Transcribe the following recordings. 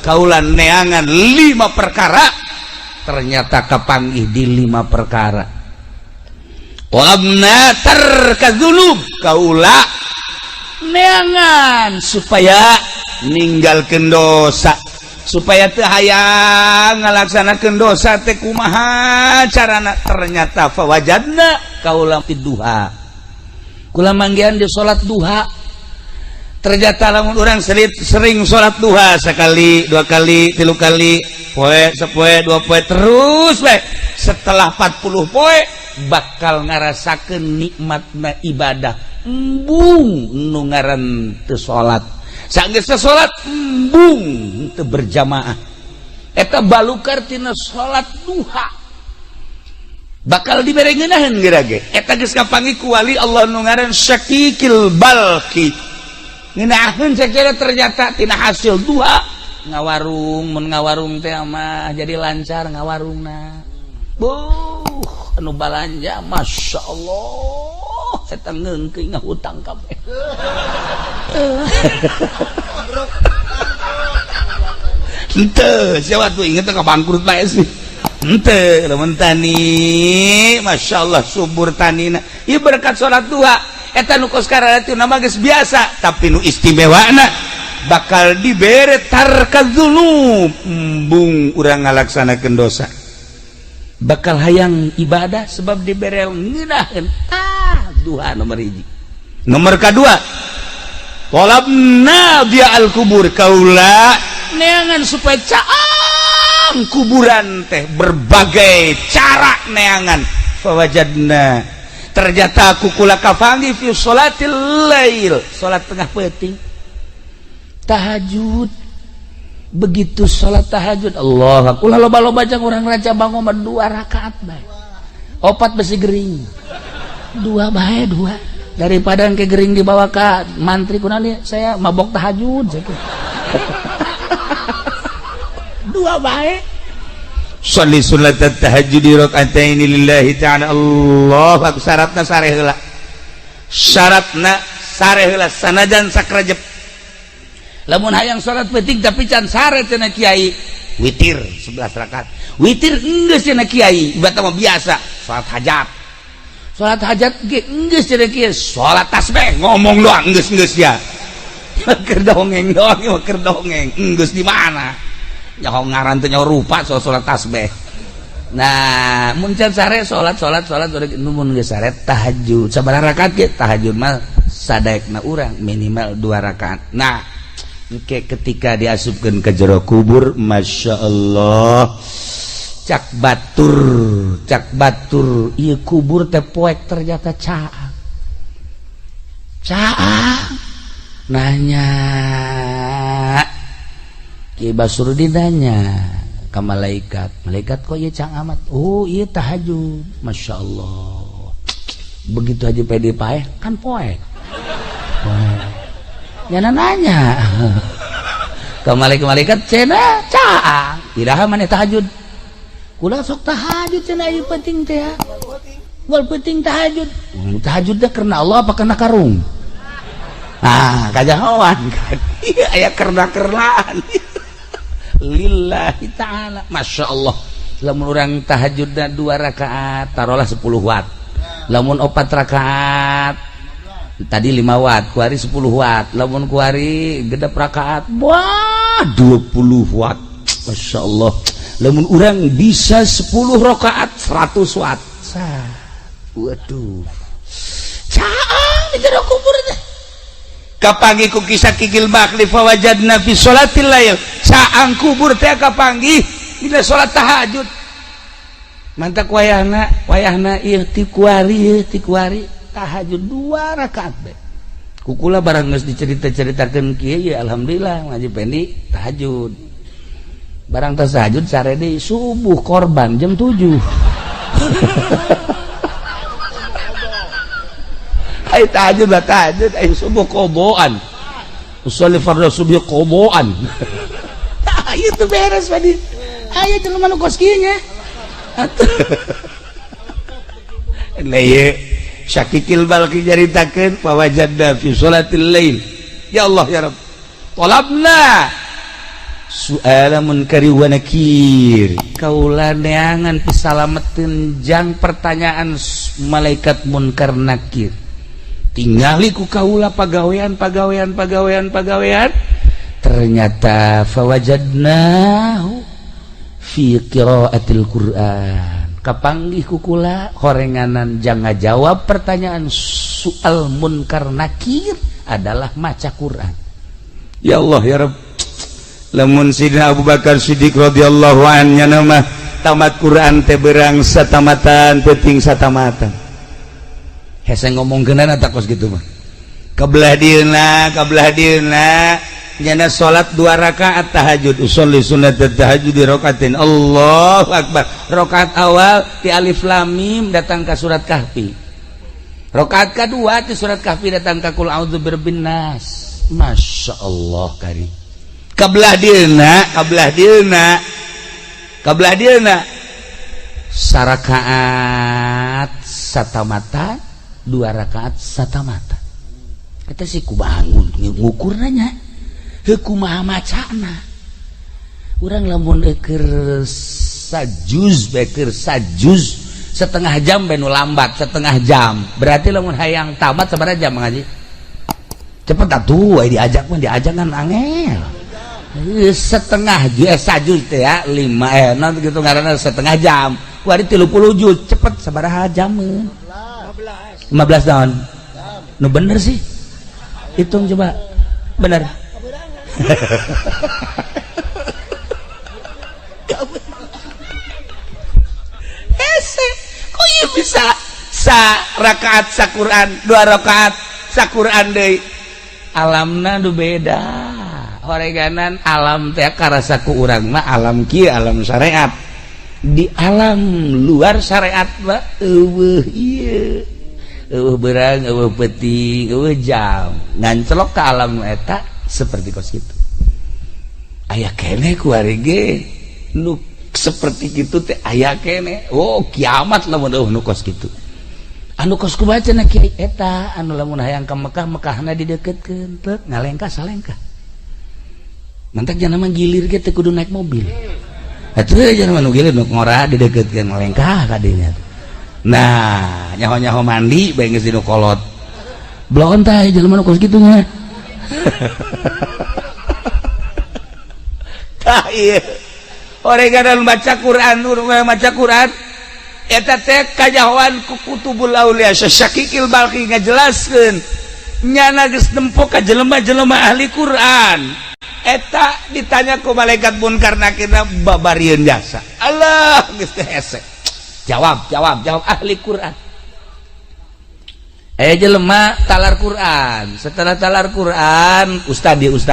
kaulan neangan 5 perkara, ternyata kapanggih di 5 perkara. Wabna tarkadzunub, kaula neangan supaya ninggalkeun dosa, supaya teu hayang ngalaksanakeun dosa teh kumaha carana. Ternyata fawajadna kaula fi duha, kula manggihan di salat duha. Ternyata lamun urang sering salat duha sekali, 2 kali, 3 kali, poe, sepoe, 2 poe terus we. Setelah 40 poe bakal ngarasakeun nikmatna ibadah. Embung nu ngaran teu salat. Sanggeus salat embung teu berjamaah. Eta balukar tina salat duha. Bakal dibere ngeunaheun geura ge. Eta geus kapanggih ku wali Allah nu ngaran Syakikil Balki. Ngeunaheun sakira ternyata tina hasil duha ngawarung, mun ngawarung teh mah jadi lancar ngawarungna. Anu balanja masyaallah eta ngeungkeuy ngahutang kabeh. Henteu, siapa tuh inget ka bangkrut bae sih. Henteu, lamun tani masyaallah subur tanina. Ieu berkat salat duha. Eta nu kos karalatina mah geus biasa, tapi nu istimewana bakal dibere tarkadzunub, embung urang ngalaksanakeun dosa. Bakal hayang ibadah sebab dibere ngeunaheun duha nomor 1. Nomor kedua, talabna dia al-kubur, kaula neangan supaya caang kuburan teh berbagai cara neangan. Fawajadna, ternyata aku kula kafangi fi sholatil lail, salat tengah peuting, tahajud. Begitu salat tahajud, Allah kula loba-loba jeung urang raja bangun 2 rakaat bae, 4 besi gering, 2 bae 2, daripada ke gering dibawa ka mantri kunaon saya mabok tahajud 2 bae. Sholli sholatat tahajudi rakaataini lillahi ta'ala. Allah syaratna sare heula, syaratna sare heula sanajan sakrajep. Lamun hayang salat penting tapi can sare cenah kiai, witir 11 rakaat. Witir enggeus cenah kiai, ibadah mah biasa, salat hajat. Salat hajat ge enggeus cenah kiai, salat tasbih ngomong doang enggeus ya. Keur dongeng doang, keur dongeng. Enggeus di mana? Nyaho ngaran teh nyaho rupa salat tasbih. Nah, mun can sare salat mun geus sare tahajud. Sabaraha rakaat ge tahajud mah sadaekna urang minimal 2 rakaat. Nah, ketika diasupkeun ke jero kubur, masya Allah, cak batur, ieu kubur teh poek ternyata caang. Nanya Ki Basurudin nanya ke malaikat kok ieu cang amat? Oh ieu tahajud, masya Allah. Begitu aja pede paeh kan poek. Nyana nanya ke malaikat cenah caang, iraha maneh tahajud? Kula sok tahajud cenah ieu penting teh. Wal penting tahajud. Tahajud teh karena Allah apa karena karung? Ah, kajahoan kan. Aya kerna-kernaan. Lillahi ta'ala, masya Allah. Lamun urang tahajudna 2 rakaat taruhlah 10 watt. Lamun 4 rakaat tadi 5 watt, kuari 10 watt. Lamun kuari gedep rakaat, wah 20 watt, masya Allah. Lamun urang bisa 10 rakaat 100 watt. Waduh, caang di jero kubur teh. Kapanggih ku kisah kikil bakli fawajadna fi sholatil lail, caang kubur teh kapanggih dina salat tahajud. Mantak wayahna ieu ti kuari tahajud 2 rakaat bae. Kukula barang geus dicerita-ceritakeun kieu ya alhamdulillah ngaji pendi tahajud. Barang teh tahajud sare deui subuh korban jam 7. Ai tahajud lah tahajud, ai subuh qoboan. Usolli fardhu subuh qoboan. Ieu teh beres padi. Aya jelema nu kos kieu nya. Nah ieu Syakikil Balki jaritakeun fawajadna fi sholatil lail. Ya Allah ya Rabb. Talabna su'alamun kari wa nakir kaula neangan pisalameteun jang pertanyaan malaikat munkar nakir tingali ku kaula pagawean ternyata fawajadnahu fi qiraatil Qur'an kapanggih ku kula horenganan jang ngajawab pertanyaan soal munkar nakir adalah maca Quran. Ya Allah ya Rabb, lamun Sidina Abu Bakar Siddiq radhiyallahu anhu nama tamat Quran teh berang satamatan penting satamatan hese ngomongkeunana tak kos kitu mah kabelah dieuna nyana salat 2 rakaat tahajud usolli sunat tahajud di rakaatain Allahu akbar rakaat awal ti alif lam mim datang ka surat kahfi rakaat kedua ti surat kahfi datang ka qul a'udzu birabbin nas masyaallah karim kabelah dieuna sarakaat satamatan 2 rakaat satamatan kata si kubangun ngukur nanya kumaha macana urang lamun keur sajuz setengah jam benu lambat setengah jam berarti lamun hayang tamat sabaraha jam ngaji cepet atuh diajak kan angel setengah sajuz teh ya 5 non gitu ngaranna setengah jam kuari 30 juz cepet sabaraha jam 15 tahun nu bener sih hitung coba bener hese kok ieu bisa rakaat saquran 2 rakaat saquran deui alamna nu beda horeganan alam teh karasa ku urang mah alam kieu alam syariat di alam luar syariat mah eueuh ieu eueuh berang eueuh peuting eueuh jam ngancelok ka alam eta seperti kos kitu aya keneh ku ari ge nu seperti kitu teh aya keneh oh kiamat lamun nu kos kitu anu kos kubacana kiai eta anu lamun hayang ka Mekah Mekahna dideketkeun teu ngalengkah salengkah mantak jangan mah gilir ge teh kudu naik mobil atuh jangan mah gilir nu ngora dideketkeun ngalengkah ka dinya nah nyaho-nyaho mandi bae geus dinu kolot bloon teh jelema nu kos kitu nya tah ieu oreganan maca Quran eta teh kajahoan ku kutubul aulia Syakikil Balqi ngajelaskeun nyana geus nempo ka jelema-jelema ahli Quran eta ditanya ku malaikat munkar nakirna babarieun jasa Allah geus teh hese jawab ahli Quran jelema talar Quran setelah talar Quran ustad geus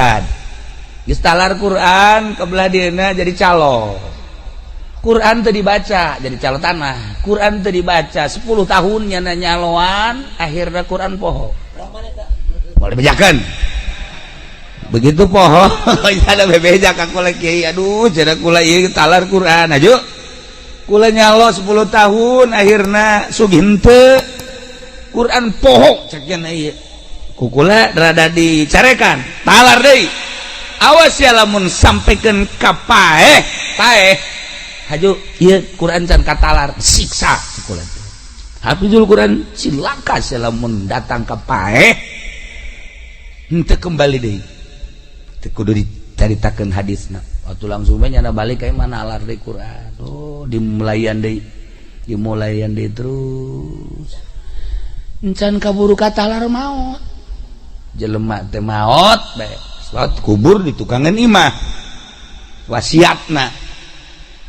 talar Quran kebelah dieuna jadi calo Quran teu dibaca jadi calo tanah Quran teu dibaca 10 tahun nyana nyaloan akhirna Quran poho boleh bejakeun begitu poho ada bebejak ka kula kiai aduh cenah kula ieu talar Quran aju kula nyalo 10 tahun akhirna sugih henteu Quran poho cek cenah ieu ku kula rada dicarekan talar deui awas ya lamun sampaikan ka paeh haju ieu Quran can katalar siksa sekolah hafizul Quran silaka lamun datang ka paeh henteu kembali deui teu kudu dicaritakeun hadisna waktu langsung we nyana balik ka mana alar deui Quran oh dimulayan deui terus encan kaburu katalar maot jelema teh maot bae salat kubur di tukangan imah wasiatna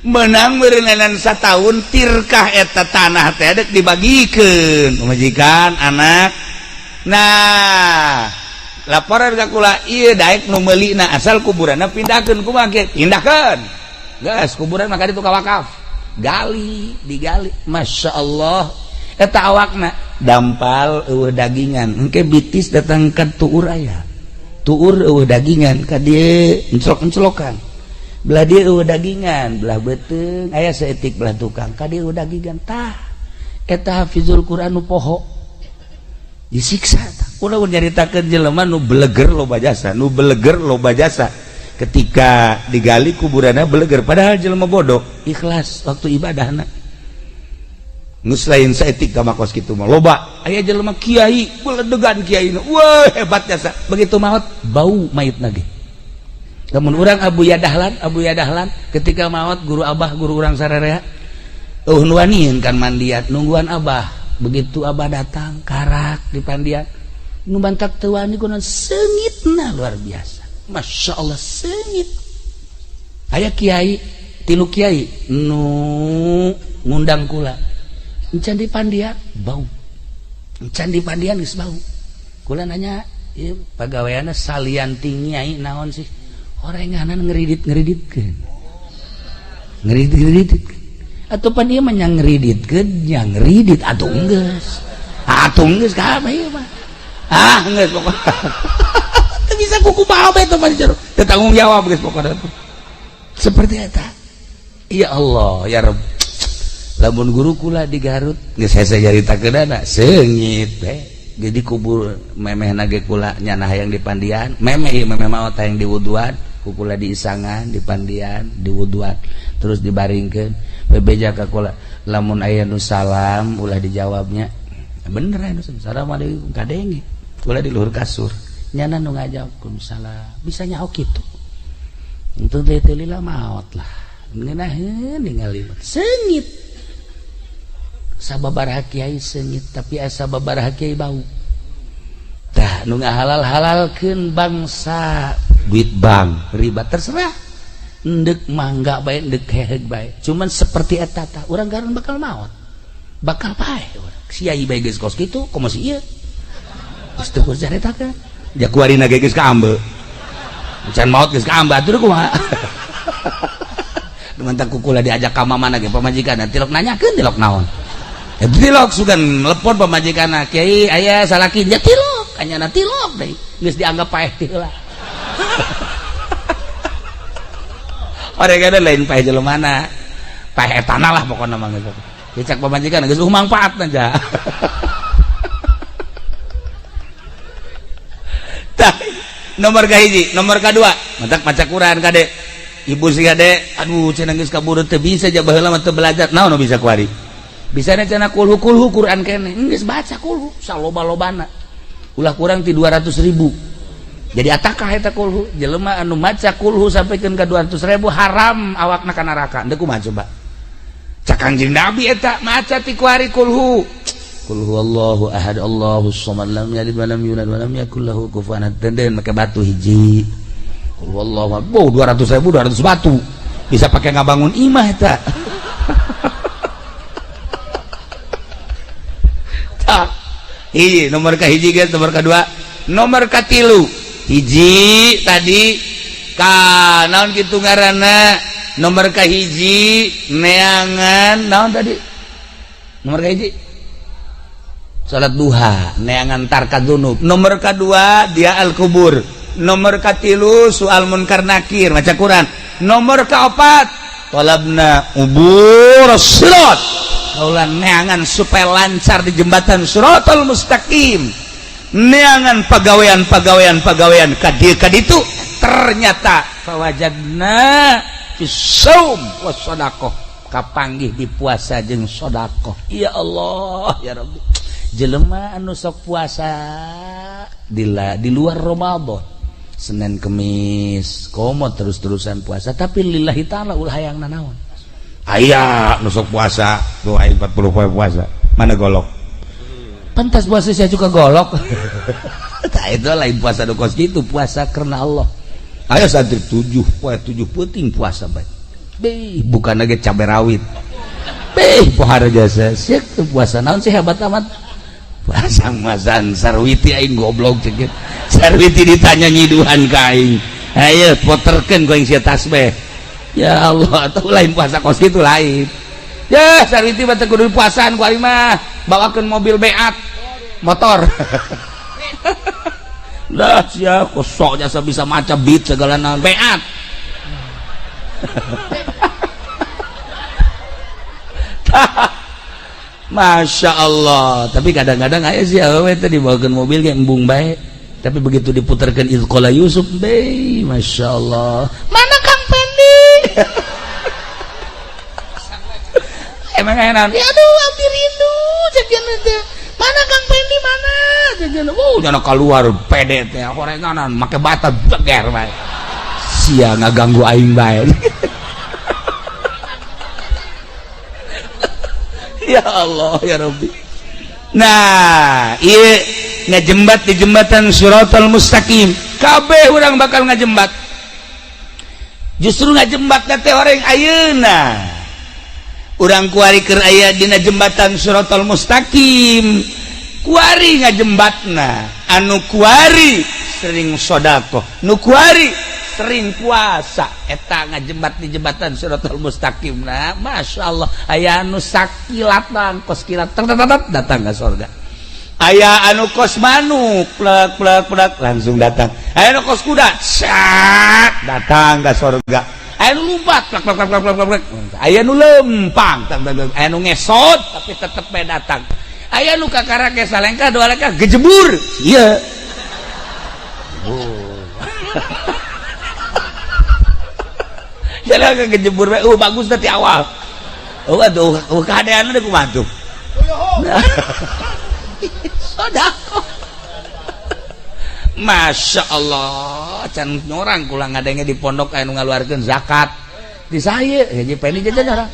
menang berenang setahun tirkah eta tanah teh dek dibagikeun majikan anak nah laporan ka kula ieu daek nu meulina asal kuburanna pindahkeun kumaha ge pindahkeun geus kuburan maka ditu ka wakaf digali masyaallah eta awakna dampal eueuh dagingan engke bitis datang ka tuur aya tuur eueuh dagingan ka dieu encelok-encelokan belah dieu eueuh dagingan belah beuteung aya saeutik belah tukang ka dieu eueuh dagingan tah eta hafizul Quran nu poho disiksa tah ulah nyaritakeun jelema nu beleger loba jasa ketika digali kuburanna beleger padahal jelema bodoh ikhlas waktu ibadahna geus lain saeutik ka makos kitu mah loba aya jelema kiai beledegan kiaina wah hebat jasa begitu maot bau mayitna ge lamun urang Abu Yadahlan ketika maot guru abah guru urang sararea nuanieun kan mandiat nungguan abah begitu abah datang karak di pandian nu bantak teu wani kunaon seungitna luar biasa Masya Allah sengit aya kiai tilu kiai nu ngundang kula encan di pandian bau encan di pandian geus bau kula nanya ieu pagaweana salian ting nyai naon sih orenganan ngeridit-ngeriditkeun atuh pan ieu mah nya ngeriditkeun nya ngeridit atuh geus ka ieu mah geus pokokna bisa kuku bae itu mah jero tanggung jawab guys pokoknya seperti eta ya Allah ya Rabb lamun guru kula di Garut geus hese caritakeunana seungit bae jadi kubur memehna ge kula nyana hayang di pandian memeh maot hayang di wuduan ku kula di isangan di pandian di wuduan terus dibaringkeun bebeja ka kula lamun aya nu salam ulah dijawabnya bener aya nu assalamualaikum kadenge kula di luhur kasur nyana nu ngajawab salah bisa nyaho kitu untuk teu lila maot lah ngeunaheun ningali seungit sababaraha kiai seungit tapi asa sababaraha kiai bau tah nu ngahalal-halalkeun bangsa duit bank riba terserah endek mangga bae endek heheg bae cuman seperti eta tah urang garan bakal maot bakal bae kiai bae geus kos kitu komo si ieu geus teu caritakeun jakuarina geus kaambe can maot geus kaambe atuh kumaha mantak kukula diajak ka mamana ge pamajikanna tilok nanyakeun tilok naon tilok sugan telepon pamajikanna kiai aya salaki nya tilok kanyana tilok deui geus dianggap paeh ti heula oregana lain paeh jelemana paeh etana lah pokona mah geus dicak pamajikanna geus mangpaatna ja nomor kahiji nomor kadua mantak maca Quran kade ibu si kade aduh cenah geus kaburu teu bisa ja baheula mah teu belajar naon nu bisa kuari bisana cenah kulhu Quran kene geus baca kulhu saloba-lobana ulah kurang ti 200.000 jadi atakah eta kulhu jelema anu maca kulhu sampikeun ka 200.000 haram awakna ka neraka deuk kumaha coba cak Kangjeng Nabi eta maca ti kuari kulhu Qul huwallahu ahad Allahus samad lam yalid wa lam yulad wa lam yakul lahu kufuwan ahad tenden make batu hiji Qul huwallahu 200.000 200 batu bisa pakai ngabangun imah eta tah hiji nomor ka hiji guys nomor kedua nomor ka tilu hiji tadi ka naon kitu ngaranna nomor ka hiji neangan naon tadi nomor ka hiji salat duha neangan tarka dzunub nomor kedua dia al kubur nomor katilu soal munkar nakir maca Quran nomor keempat talabna ubur sirat kaulan neangan supaya lancar di jembatan siratal mustaqim neangan pagawean kaditu ternyata fawajadna fisaum was sadaqah kapanggih di puasa jeung sedekah ya Allah ya Rabbi jelema anu sok puasa di luar Ramadan Senin Kemis komo terus-terusan puasa tapi lillahi ta'ala ulah hayang nanaon aya nu sok puasa tuh aya 40 poe puasa mana golok pantas puasa saya juga golok tah itu lain puasa nu kos kitu puasa karena Allah aya santri 7 poe 7 peuting puasa bae bukan lagi cabai rawit pohara jasa siek puasa naon sih hebat amat pasang masan sarwiti aing goblok cek sarwiti ditanya nyiduhan ka aing ayo poterkeun ku aing sia tasbih ya Allah atuh lain puasa kos kitu lain ya sarwiti mah teu kudu puasaan ku aing mah bawakeun mobil beat motor dah sia kosok jasa bisa maca beat segala naon beat Masya Allah tapi kadang-kadang aja sih awewe tadi dibawakan mobil kayak embung baik tapi begitu diputarkan izqala Yusuf Masya Allah. Mana Kang Pendi? Emang enak. Ya aduh, abdi rindu jajan teh. Mana Kang Pendi mana? Jajan. Jangan keluar pede teh gorenganan make bata jeger bae. Sia ngaganggu aing bae. Ya Allah ya Rabbi. Nah, ieu ngajembat di jembatan Shiratal Mustaqim. Kabeh urang bakal ngajembat. Justru ngajembat teh orang ayeuna. Urang kuari keur aya dina jembatan Shiratal Mustaqim. Kuari ngajembatna. Anu kuari sering sedekah, nu kuari sering puasa, eta ngajembat di jembatan Shiratal Mustaqim. Nah, Masya Allah, aya anu sakilat kos kilat datang ke surga. Aya anu kos manuk plek langsung datang. Aya anu kos kuda sak datang ke surga. Aya nu lumpat plek. Aya nu lempang, aya nu ngesot tapi tetep bae datang. Aya nu kakara ke salengkah dua lekah gejebur. Iya. Jalan ke gejebur bae. Bagus tadi awal. Aduh, keadaan ada kumaha tuh. Sodako. Masya Allah, can nyorang kula ngadenge di pondok anu ngaluarkeun zakat. Di saya hiji penny jajan orang.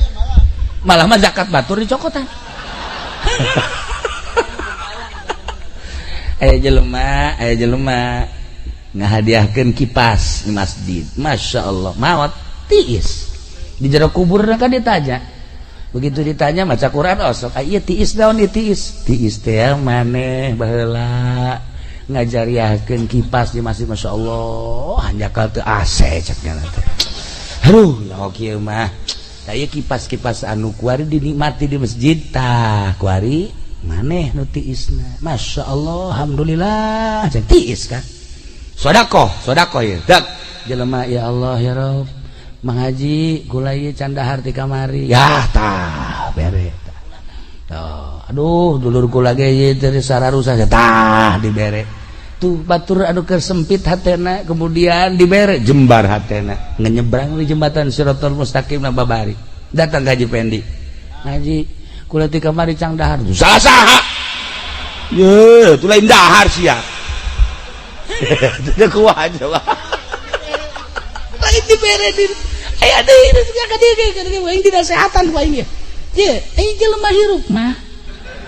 Malah mah zakat batur dicokotan. Aya jelema ngahadiahkeun kipas di masjid. Masya Allah, maot tiis. Di jero kuburna kan ditanya. Begitu ditanya maca Quran osok, ieu tiis daun ieu tiis. Tiis teh maneh baheula ngajariahkeun kipas di masjid. Masya Allah, hanjakal teu AC cekna teh. Aduh, lah kieu mah. Ieu kipas-kipas anu kuari dinikmati di masjid tah kuari maneh nu tiisna. Masya Allah, alhamdulillah, cek tiis kan. Sedekah ieu. Dak jelema ya Allah ya Rabb. Mang Haji kula ieu can dahar ti kamari. Ya tah bere tah. Aduh dulur kula ge ieu teh sararusa tah dibere. Tuh batur anu keur sempit hatena kemudian dibere jembar hatena ngenyebrang di jembatan Shiratal Mustaqim na babari. Datang ka Haji Pendi. Haji kula ti kamari cang dahar. Saha? Ye, tu lain dahar sia. Teu kuat coba. Lain dibere di aya deui rezeki ka dieu aing dinasehatan ku aing ye. Ye, aing jelema hirup mah.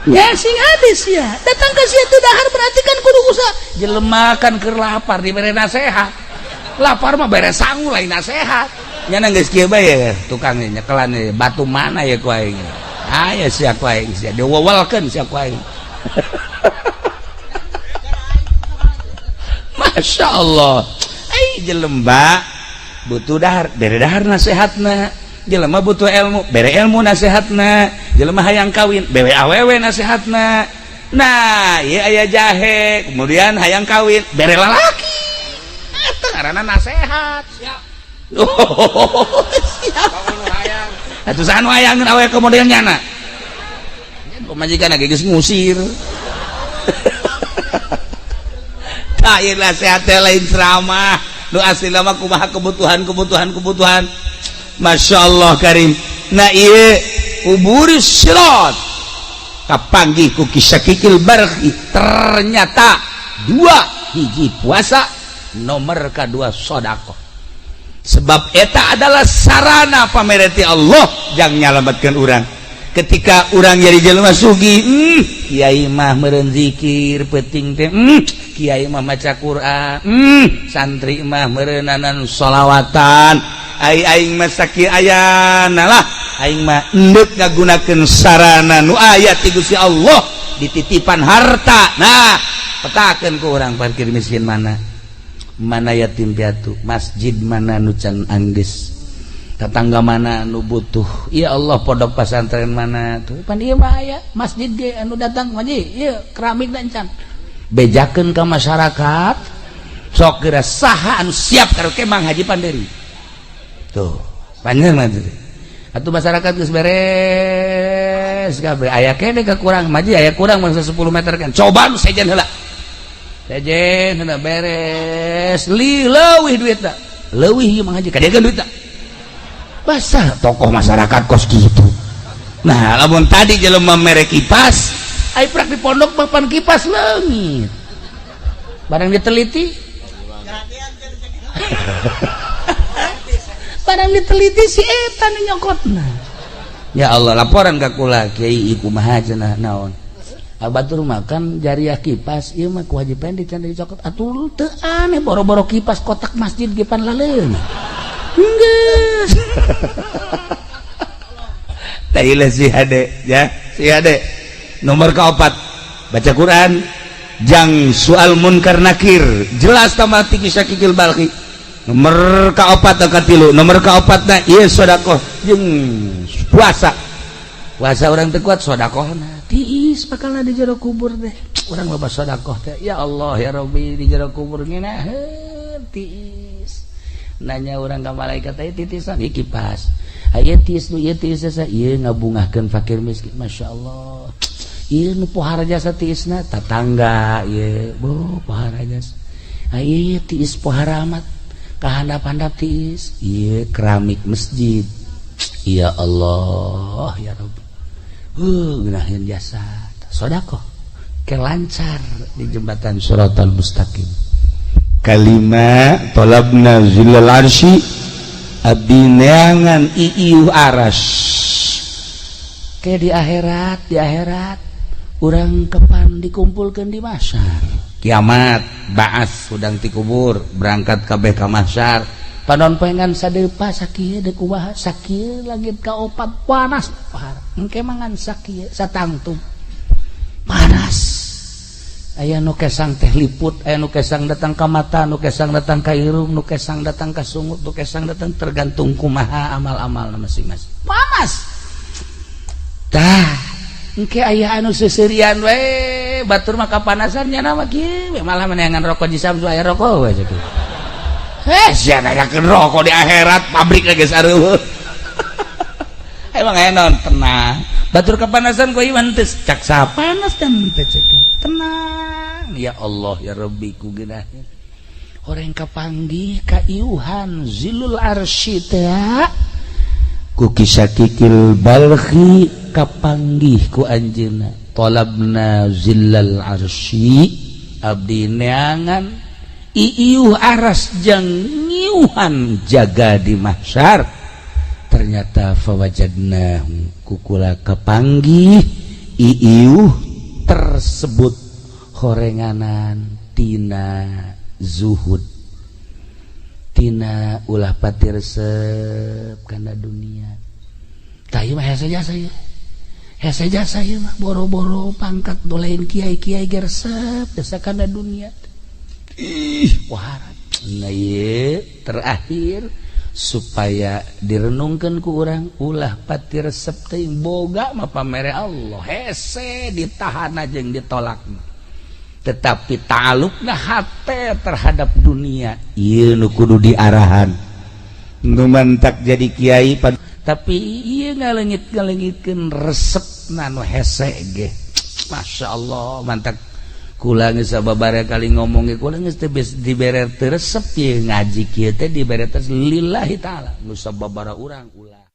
Ya sing hadis ya. Datang ka sia teu dahar berarti kan kudu usaha. Jelema kan keur lapar dibere nasehat. Lapar mah bere sangu lain nasehat. Nyana geus kieu bae tukang nyekelan batu mana ya ku aing. Aya sia ku aing sia diwewelkeun sia ku aing. Masya Allah. Ai jelema butuh dahar, bere dahar nasehatna. Jelema butuh ilmu, bere ilmu nasehatna. Jelema hayang kawin, bere awewe nasehatna. Nah, ieu aya jahe, kemudian hayang kawin, bere lalaki. Eta ngaranna nasehat. Siap. Oh, siap. Atuh saha nu hayang awewe ke model nyana. Pamajikan geus ngusir. Tah ieu nasehat teh lain ceramah. Nu asli mah kumaha kebutuhan. Masya Allah karim. Nah ieu kubur sirat kapanggih ku kisakikil barqi. Ternyata dua hiji puasa nomor kedua sedekah. Sebab eta adalah sarana pamereti Allah jang nyalametkeun urang. Ketika urang jadi jelema sugih, kiai mah meureun zikir penting teh, kiai mah maca Quran, santri mah meureunanan sholawatan, aing mah sakieu ayana lah, aing mah endeup ngagunakeun sarana nu aya ti Gusti Allah dititipan harta. Nah, petakeun ku urang parkir miskin mana yatim piatu, masjid mana nu can anggeus, tetangga mana nu butuh, ya Allah pondok pesantren mana tuh pan ieu mah aya masjid ge anu datang maji ieu keramik dan can bejakeun ka masyarakat sok geura saha anu siap karo Mang Haji Panderi tuh panjeun mah tuh atuh masyarakat geus beres kabeh aya kene kekurang maji aya kurang mangsa 10 meter kan coba nu sejen heula Sejen cenah beres leuwih duit da leuwih ieu mah haji kadegan duit da basah tokoh masyarakat kos gitu. Nah lamun tadi jelema mere kipas ai prak di pondok papan kipas leungit barang diteliti barang diteliti si eta nu nyokotna. Ya Allah laporan ka kula kiai kumaha cenah naon batur makan jariah kipas ieu mah ku Haji Pendi can dicokot atuh teu aneh boro-boro kipas kotak masjid ge pan laleun geus tah si hade ya si hade nomor kaopat baca Quran jang soal munkar nakir jelas tamati kisah kikil balki nomor kaopat ka tilu nomor kaopatna ieu sedekah jeung puasa orang teu kuat sedekahna tiis bakalna di jero kubur teh urang loba sedekah teh ya Allah ya Rabbi di jero kubur ngeunaheun tiis nanya urang ka malaikat aya titisan ieu kipas aya tiis nu ieu tiis sa ieu ngabungahkeun fakir miskin masyaallah ieu nu pohara jasa tiisna tatangga ieu bo pohara jasa ieu tiis pohara amat kahandap-handap tiis ieu keramik masjid ya Allah ya Rabbi gunahin jasa sedekah kelancar di jembatan Shiratal Mustaqim kalima talabna zillal arsy abdi neangan iiuh aras ke di akhirat urang kepan dikumpulkeun di mahsyar kiamat ba'ats udang ti kubur berangkat kabeh ka mahsyar panon pengan sadeupa sakieu deuk kumaha sakieu langit kaopat panas pahar engke mangan sakieu satangtung panas aya nu kesang teh liput aya nu kesang datang ka mata nu kesang datang ka irung nu kesang datang ka sungut nu kesang datang tergantung kumaha amal-amal masing-masing panas tah engke aya anu seuseurean we batur mah kapanasan nya mah kieu malah meneangan rokok di Samsu aya rokok we sakieu sia nanyakeun rokok di akhirat pabrik lagi sareueuh emang enon tenang batur kapanasan ku iman teu cak sapanas dan teu cekeun tenang ya Allah ya Rabbi ku geunaheun horeng kapanggih ka iuhan zilul arsy teh ku kisah kikil balhi kapanggih ku anjeunna talabna zillal arsy abdi neangan iiuh aras jang ngiuhan jaga di mahsyar ternyata fawajadna kukula kepanggih iiuh tersebut horenganan tina zuhud tina ulah pati resep kana dunia tah ieu mah hese jasa ieu mah boro-boro pangkat dolein kiai-kiai gersep jasa kana dunia waharat nah ieu terakhir supaya direnungkeun ku urang ulah pati resep teuing boga mah pamere Allah hese ditahan jeung ditolak tetapi ta'alluqna hate terhadap dunia ieu nu kudu diarahan nu mantak jadi kiai tapi ieu ngaleungit-ngaleungitkeun resepna nu hese ge masyaallah mantak kula geus sababaraha kali ngomong ge kula geus teu dibere teu resep ye ngaji kieu teh dibere teh lillahi taala nu sababaraha urang ulah